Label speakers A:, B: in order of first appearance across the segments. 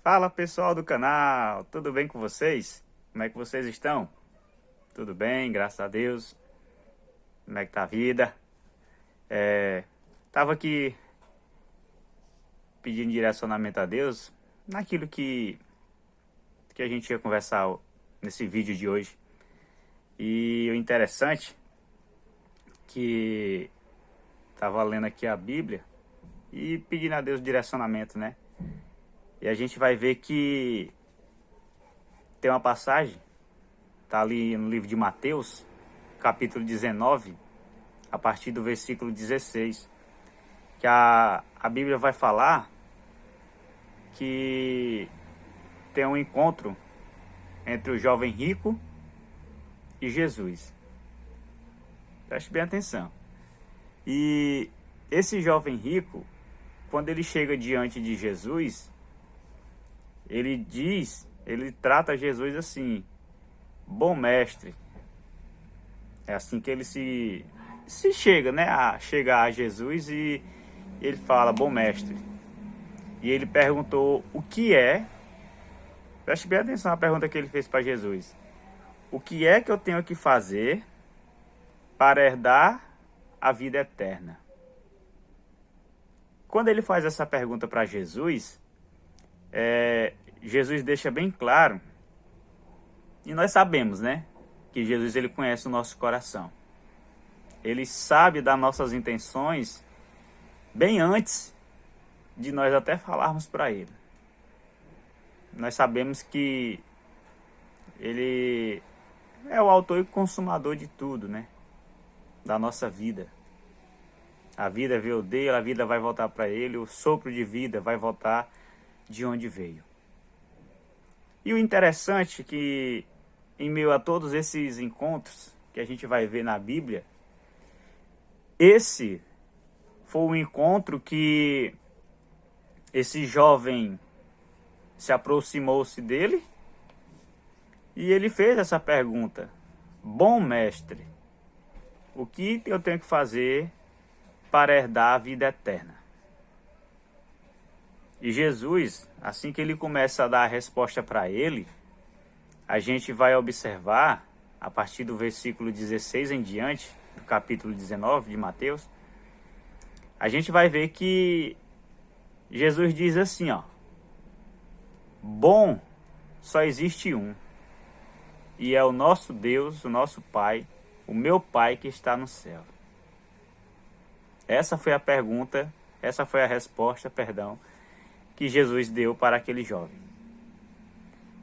A: Fala pessoal do canal, tudo bem com vocês? Como é que vocês estão? Tudo bem, graças a Deus. Como é que tá a vida? Tava aqui pedindo direcionamento a Deus naquilo que a gente ia conversar nesse vídeo de hoje. E o interessante que tava lendo aqui a Bíblia e pedindo a Deus direcionamento, né? E a gente vai ver que tem uma passagem, tá ali no livro de Mateus, capítulo 19, a partir do versículo 16, que a Bíblia vai falar que tem um encontro entre o jovem rico e Jesus. Preste bem atenção. E esse jovem rico, quando ele chega diante de Jesus, ele trata Jesus assim: bom mestre. É assim que ele se chega, né? Chega a Jesus e ele fala: bom mestre. E ele perguntou o que é. Preste bem atenção na pergunta que ele fez para Jesus: o que é que eu tenho que fazer para herdar a vida eterna? Quando ele faz essa pergunta para Jesus, Jesus deixa bem claro, e nós sabemos, né, que Jesus ele conhece o nosso coração. Ele sabe das nossas intenções bem antes de nós até falarmos para ele. Nós sabemos que ele é o autor e consumador de tudo, né, da nossa vida. A vida veio dele, a vida vai voltar para ele, o sopro de vida vai voltar de onde veio. E o interessante é que, em meio a todos esses encontros que a gente vai ver na Bíblia, esse foi o encontro que esse jovem se aproximou-se dele e ele fez essa pergunta: bom mestre, o que eu tenho que fazer para herdar a vida eterna? E Jesus, assim que ele começa a dar a resposta para ele, a gente vai observar, a partir do versículo 16 em diante, do capítulo 19 de Mateus, a gente vai ver que Jesus diz assim, ó: bom só existe um, e é o nosso Deus, o nosso Pai, o meu Pai que está no céu. Essa foi a pergunta, essa foi a resposta, que Jesus deu para aquele jovem.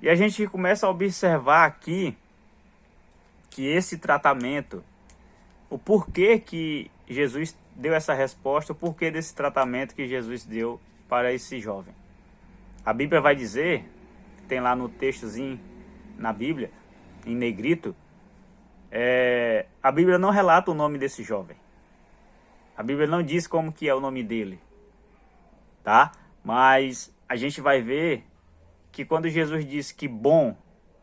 A: E a gente começa a observar aqui que esse tratamento, o porquê que Jesus deu essa resposta, o porquê desse tratamento que Jesus deu para esse jovem. A Bíblia vai dizer, tem lá no textozinho na Bíblia, em negrito, a Bíblia não relata o nome desse jovem. A Bíblia não diz como que é o nome dele, tá? Mas a gente vai ver que quando Jesus disse que bom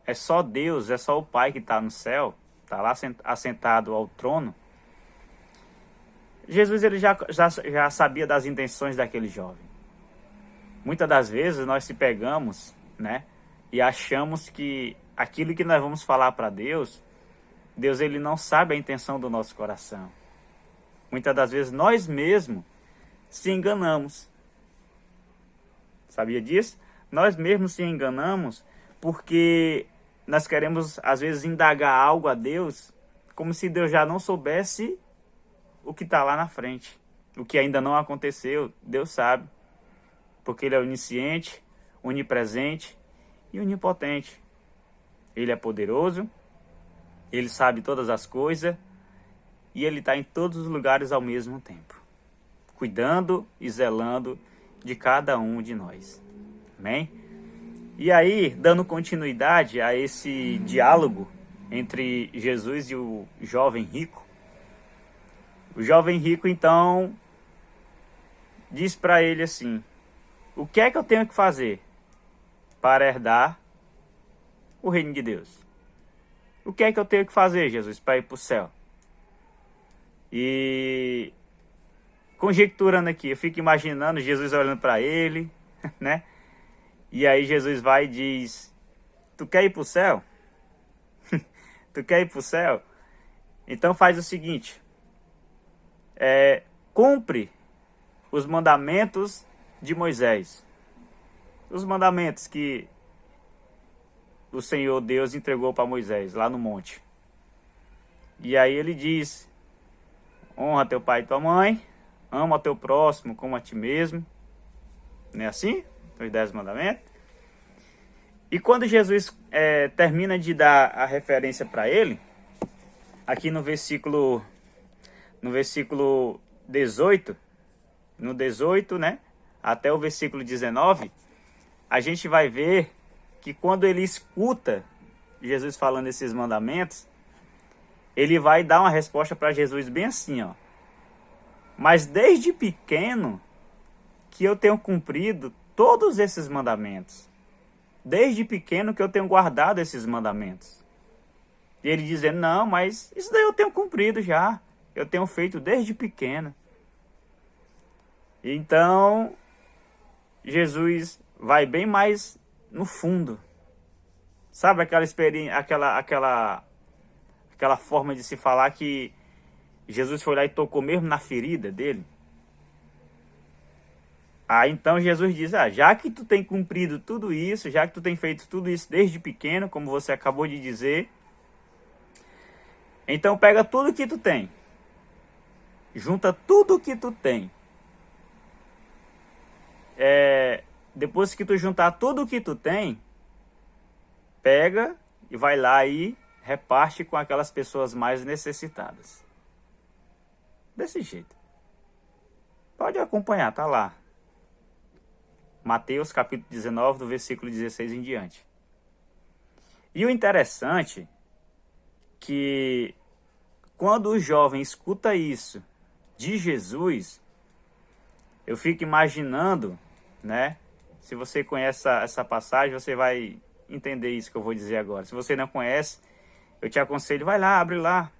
A: é só Deus, é só o Pai que está no céu, está lá assentado ao trono, Jesus ele já sabia das intenções daquele jovem. Muitas das vezes nós se pegamos, né, e achamos que aquilo que nós vamos falar para Deus, Deus ele não sabe a intenção do nosso coração. Muitas das vezes nós mesmos se enganamos. Sabia disso? Nós mesmos se enganamos porque nós queremos, às vezes, indagar algo a Deus como se Deus já não soubesse o que está lá na frente. O que ainda não aconteceu, Deus sabe. Porque Ele é onisciente, onipresente e onipotente. Ele é poderoso, Ele sabe todas as coisas e Ele está em todos os lugares ao mesmo tempo, cuidando e zelando de cada um de nós. Amém? E aí, dando continuidade a esse diálogo entre Jesus e o jovem rico, o jovem rico então diz para ele assim: o que é que eu tenho que fazer para herdar o reino de Deus? O que é que eu tenho que fazer, Jesus, para ir para o céu? E conjecturando aqui, eu fico imaginando Jesus olhando para ele, né? E aí Jesus vai e diz: tu quer ir para o céu? Tu quer ir para o céu? Então faz o seguinte: cumpre os mandamentos de Moisés. Os mandamentos que o Senhor Deus entregou para Moisés lá no monte. E aí ele diz: honra teu pai e tua mãe, ama teu próximo como a ti mesmo. Não é assim? Os 10 mandamentos. E quando Jesus termina de dar a referência para ele, aqui no versículo 18, no 18, né, até o versículo 19, a gente vai ver que quando ele escuta Jesus falando esses mandamentos, ele vai dar uma resposta para Jesus bem assim, ó: mas desde pequeno que eu tenho cumprido todos esses mandamentos. Desde pequeno que eu tenho guardado esses mandamentos. E ele dizendo: não, mas isso daí eu tenho cumprido já. Eu tenho feito desde pequeno. Então, Jesus vai bem mais no fundo. Sabe aquela experiência, aquela forma de se falar que Jesus foi lá e tocou mesmo na ferida dele? Aí então Jesus diz: já que tu tem cumprido tudo isso, já que tu tem feito tudo isso desde pequeno, como você acabou de dizer, então pega tudo que tu tem, junta tudo que tu tem. Depois que tu juntar tudo que tu tem, pega e vai lá e reparte com aquelas pessoas mais necessitadas. Desse jeito. Pode acompanhar, tá lá. Mateus capítulo 19, do versículo 16 em diante. E o interessante que quando o jovem escuta isso de Jesus, eu fico imaginando, né? Se você conhece essa passagem, você vai entender isso que eu vou dizer agora. Se você não conhece, eu te aconselho, vai lá, abre lá.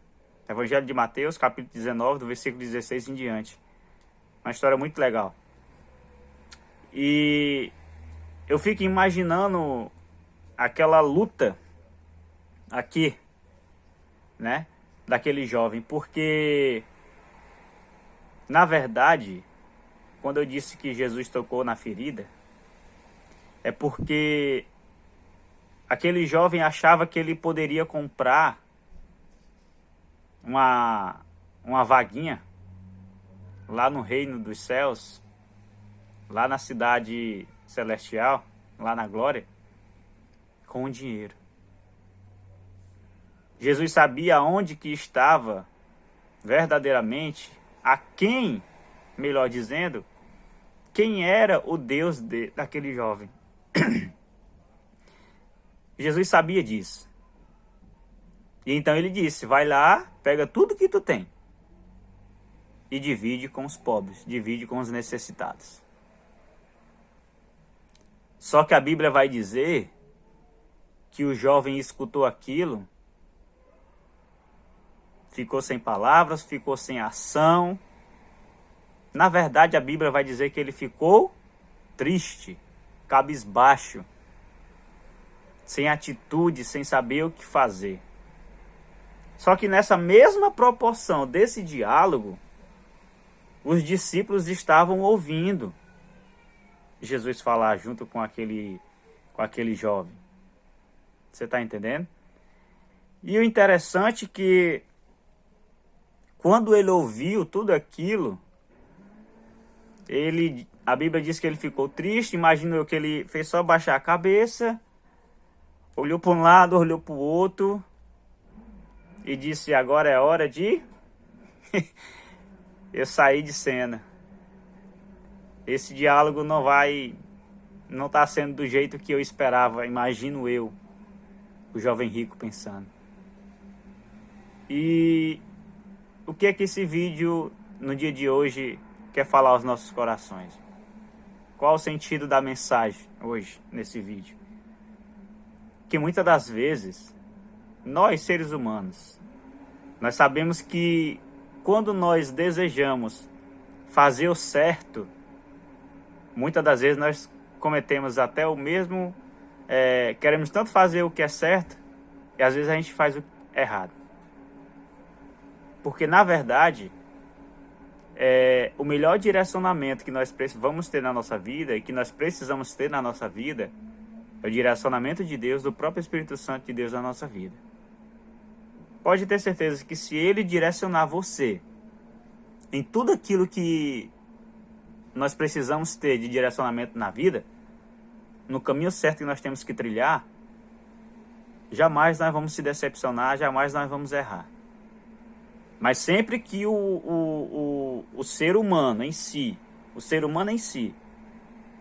A: Evangelho de Mateus, capítulo 19, do versículo 16 em diante. Uma história muito legal. E eu fico imaginando aquela luta aqui, né, daquele jovem, porque na verdade, quando eu disse que Jesus tocou na ferida, é porque aquele jovem achava que ele poderia comprar uma vaguinha lá no reino dos céus, lá na cidade celestial, lá na glória, com o dinheiro. Jesus sabia onde que estava verdadeiramente, a quem, melhor dizendo, quem era o Deus daquele jovem. Jesus sabia disso. E então ele disse: vai lá, pega tudo que tu tem e divide com os pobres, divide com os necessitados. Só que a Bíblia vai dizer que o jovem escutou aquilo, ficou sem palavras, ficou sem ação. Na verdade, a Bíblia vai dizer que ele ficou triste, cabisbaixo, sem atitude, sem saber o que fazer. Só que nessa mesma proporção desse diálogo, os discípulos estavam ouvindo Jesus falar junto com aquele jovem. Você está entendendo? E o interessante é que quando ele ouviu tudo aquilo, a Bíblia diz que ele ficou triste. Imagino eu que ele fez só baixar a cabeça, olhou para um lado, olhou para o outro e disse: agora é hora de eu sair de cena. Esse diálogo não está sendo do jeito que eu esperava, imagino eu, o jovem rico pensando. E o que é que esse vídeo, no dia de hoje, quer falar aos nossos corações? Qual o sentido da mensagem hoje, nesse vídeo? Que muitas das vezes, nós seres humanos, nós sabemos que quando nós desejamos fazer o certo, muitas das vezes nós cometemos até o mesmo... queremos tanto fazer o que é certo, e às vezes a gente faz o errado. Porque, na verdade, o melhor direcionamento que nós vamos ter na nossa vida, e que nós precisamos ter na nossa vida, é o direcionamento de Deus, do próprio Espírito Santo de Deus na nossa vida. Pode ter certeza que se Ele direcionar você em tudo aquilo que nós precisamos ter de direcionamento na vida, no caminho certo que nós temos que trilhar, jamais nós vamos se decepcionar, jamais nós vamos errar. Mas sempre que o ser humano em si,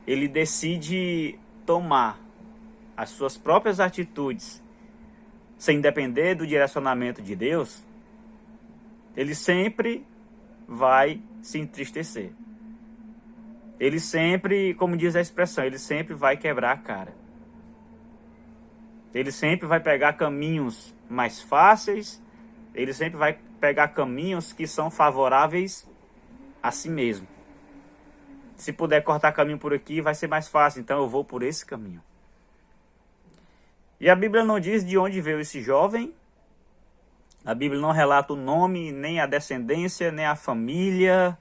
A: ele decide tomar as suas próprias atitudes sem depender do direcionamento de Deus, ele sempre vai se entristecer. Ele sempre, como diz a expressão, ele sempre vai quebrar a cara. Ele sempre vai pegar caminhos mais fáceis, ele sempre vai pegar caminhos que são favoráveis a si mesmo. Se puder cortar caminho por aqui, vai ser mais fácil, então eu vou por esse caminho. E a Bíblia não diz de onde veio esse jovem. A Bíblia não relata o nome, nem a descendência, nem a família.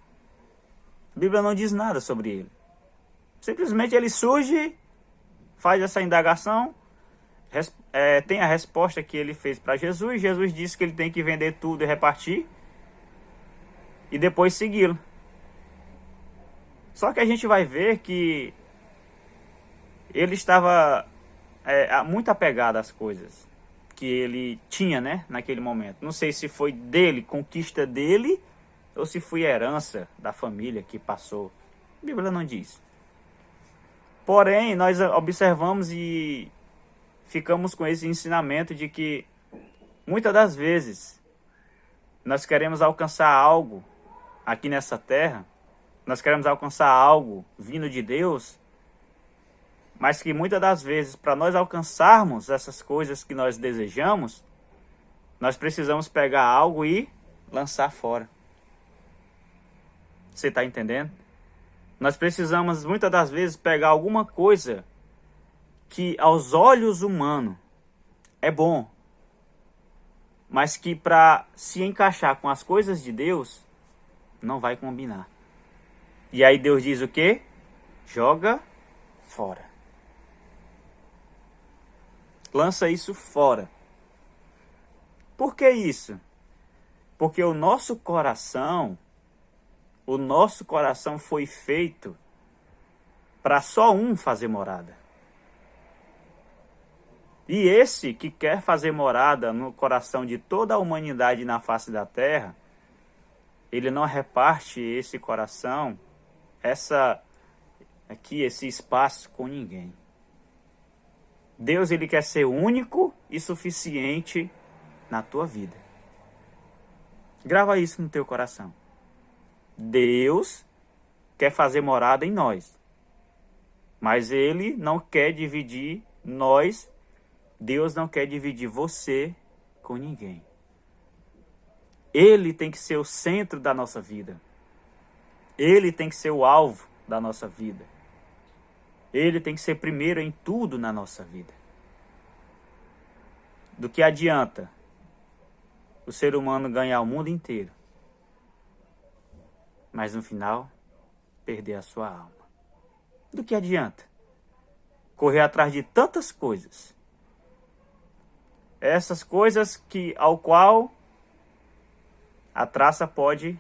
A: A Bíblia não diz nada sobre ele. Simplesmente ele surge, faz essa indagação, tem a resposta que ele fez para Jesus. Jesus disse que ele tem que vender tudo e repartir, e depois segui-lo. Só que a gente vai ver que ele estava muito apegado às coisas que ele tinha, né, naquele momento. Não sei se foi dele, conquista dele, ou se foi herança da família que passou. A Bíblia não diz. Porém, nós observamos e ficamos com esse ensinamento de que muitas das vezes nós queremos alcançar algo aqui nessa terra, nós queremos alcançar algo vindo de Deus, mas que muitas das vezes, para nós alcançarmos essas coisas que nós desejamos, nós precisamos pegar algo e lançar fora. Você está entendendo? Nós precisamos muitas das vezes pegar alguma coisa que aos olhos humanos é bom, mas que para se encaixar com as coisas de Deus, não vai combinar. E aí Deus diz o quê? Joga fora. Lança isso fora. Por que isso? Porque o nosso coração foi feito para só um fazer morada. E esse que quer fazer morada no coração de toda a humanidade na face da terra, ele não reparte esse coração, esse espaço com ninguém. Deus, ele quer ser único e suficiente na tua vida. Grava isso no teu coração. Deus quer fazer morada em nós, mas ele não quer dividir nós. Deus não quer dividir você com ninguém. Ele tem que ser o centro da nossa vida. Ele tem que ser o alvo da nossa vida. Ele tem que ser primeiro em tudo na nossa vida. Do que adianta o ser humano ganhar o mundo inteiro, mas no final perder a sua alma? Do que adianta correr atrás de tantas coisas? Essas coisas ao qual a traça pode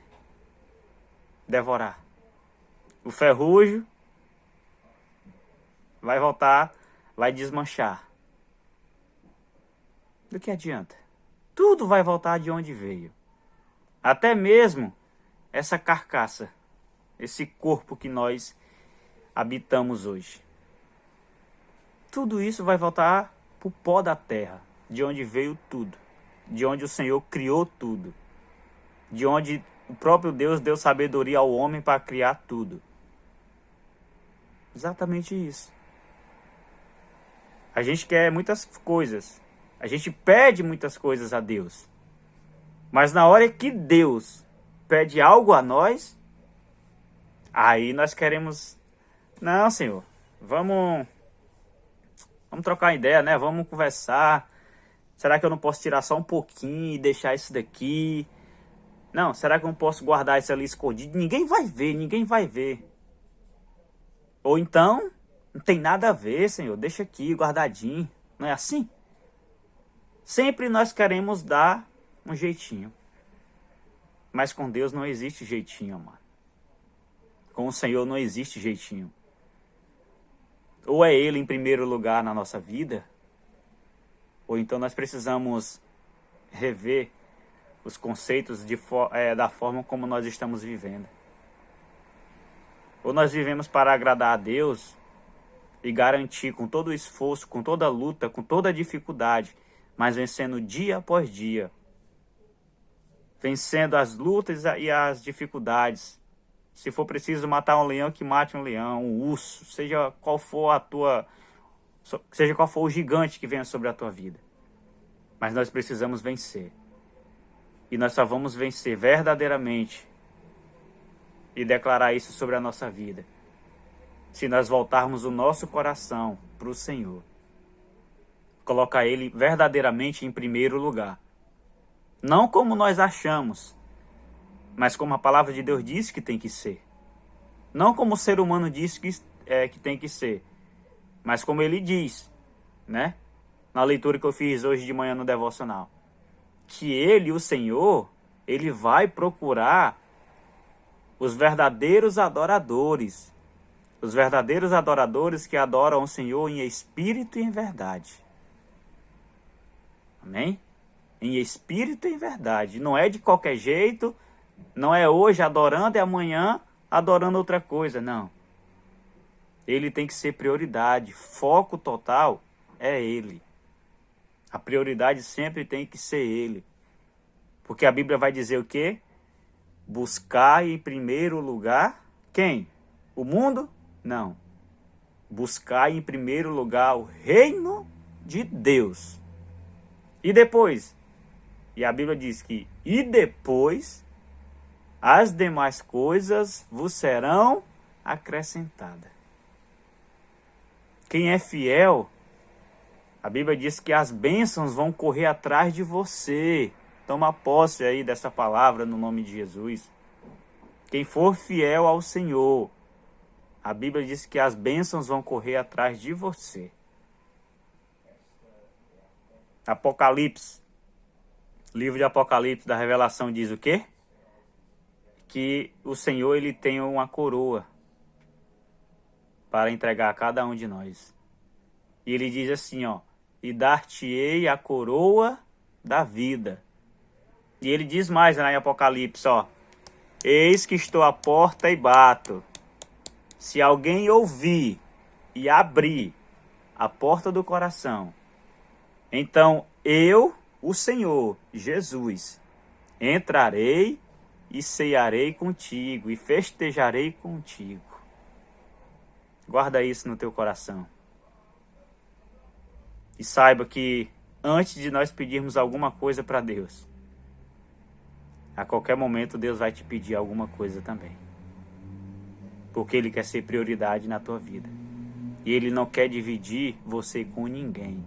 A: devorar. O ferrugem vai voltar, vai desmanchar. Do que adianta? Tudo vai voltar de onde veio. Até mesmo essa carcaça, esse corpo que nós habitamos hoje. Tudo isso vai voltar para o pó da terra, de onde veio tudo, de onde o Senhor criou tudo, de onde o próprio Deus deu sabedoria ao homem para criar tudo. Exatamente isso. A gente quer muitas coisas, a gente pede muitas coisas a Deus, mas na hora que Deus pede algo a nós, aí nós queremos: não, Senhor, vamos trocar ideia, né? Vamos conversar. Será que eu não posso tirar só um pouquinho e deixar isso daqui? Não, será que eu não posso guardar isso ali escondido? Ninguém vai ver, ninguém vai ver. Ou então, não tem nada a ver, Senhor, deixa aqui guardadinho. Não é assim? Sempre nós queremos dar um jeitinho. Mas com Deus não existe jeitinho, mano. Com o Senhor não existe jeitinho. Ou é Ele em primeiro lugar na nossa vida, ou então nós precisamos rever os conceitos da forma como nós estamos vivendo. Ou nós vivemos para agradar a Deus e garantir com todo o esforço, com toda a luta, com toda a dificuldade, mas vencendo dia após dia. Vencendo as lutas e as dificuldades. Se for preciso matar um leão, que mate um leão, um urso, seja qual for o gigante que venha sobre a tua vida. Mas nós precisamos vencer. E nós só vamos vencer verdadeiramente e declarar isso sobre a nossa vida se nós voltarmos o nosso coração para o Senhor. Colocar Ele verdadeiramente em primeiro lugar. Não como nós achamos, mas como a palavra de Deus diz que tem que ser. Não como o ser humano diz que tem que ser, mas como ele diz, né? Na leitura que eu fiz hoje de manhã no devocional. Que Ele, o Senhor, Ele vai procurar os verdadeiros adoradores. Os verdadeiros adoradores que adoram o Senhor em espírito e em verdade. Amém? Em espírito e em verdade. Não é de qualquer jeito, não é hoje adorando e amanhã adorando outra coisa, não. Ele tem que ser prioridade, foco total é Ele. A prioridade sempre tem que ser Ele. Porque a Bíblia vai dizer o quê? Buscar em primeiro lugar quem? O mundo? Não. Buscar em primeiro lugar o reino de Deus. E depois? E a Bíblia diz que e depois as demais coisas vos serão acrescentadas. Quem é fiel, a Bíblia diz que as bênçãos vão correr atrás de você. Toma posse aí dessa palavra no nome de Jesus. Quem for fiel ao Senhor, a Bíblia diz que as bênçãos vão correr atrás de você. Apocalipse, livro de Apocalipse da Revelação diz o quê? Que o Senhor ele tem uma coroa para entregar a cada um de nós. E ele diz assim, ó, e dar-te-ei a coroa da vida. E ele diz mais lá em Apocalipse, ó, eis que estou à porta e bato. Se alguém ouvir e abrir a porta do coração, então eu, o Senhor, Jesus, entrarei e cearei contigo e festejarei contigo. Guarda isso no teu coração. E saiba que antes de nós pedirmos alguma coisa para Deus, a qualquer momento Deus vai te pedir alguma coisa também. Porque Ele quer ser prioridade na tua vida. E Ele não quer dividir você com ninguém.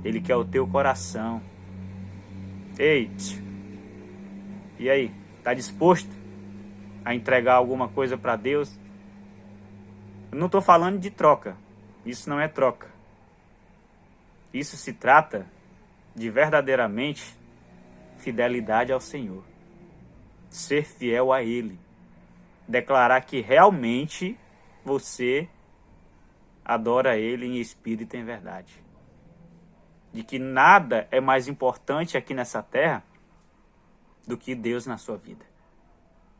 A: Ele quer o teu coração. Ei, e aí? Tá disposto a entregar alguma coisa para Deus? Eu não estou falando de troca. Isso não é troca. Isso se trata de verdadeiramente fidelidade ao Senhor. Ser fiel a Ele. Declarar que realmente você adora Ele em espírito e em verdade. De que nada é mais importante aqui nessa terra do que Deus na sua vida.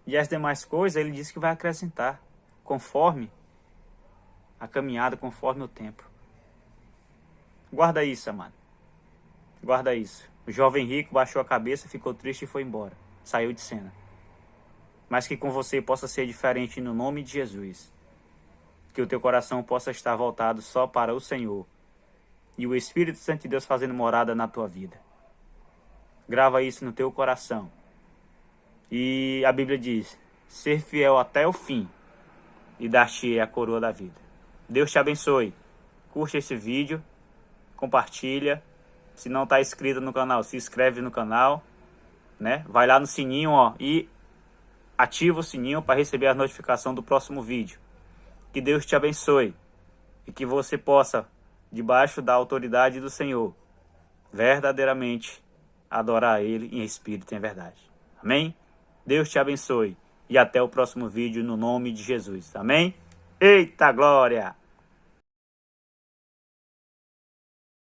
A: E as demais coisas Ele diz que vai acrescentar conforme a caminhada, conforme o tempo. Guarda isso, amado. Guarda isso. O jovem rico baixou a cabeça, ficou triste e foi embora. Saiu de cena. Mas que com você possa ser diferente no nome de Jesus. Que o teu coração possa estar voltado só para o Senhor. E o Espírito Santo de Deus fazendo morada na tua vida. Grava isso no teu coração. E a Bíblia diz, ser fiel até o fim e dar-te a coroa da vida. Deus te abençoe. Curte esse vídeo, compartilha. Se não está inscrito no canal, se inscreve no canal, né? Vai lá no sininho, ó, e ativa o sininho para receber a notificação do próximo vídeo. Que Deus te abençoe e que você possa, debaixo da autoridade do Senhor, verdadeiramente adorar Ele em espírito e em verdade. Amém? Deus te abençoe e até o próximo vídeo no nome de Jesus. Amém? Eita glória!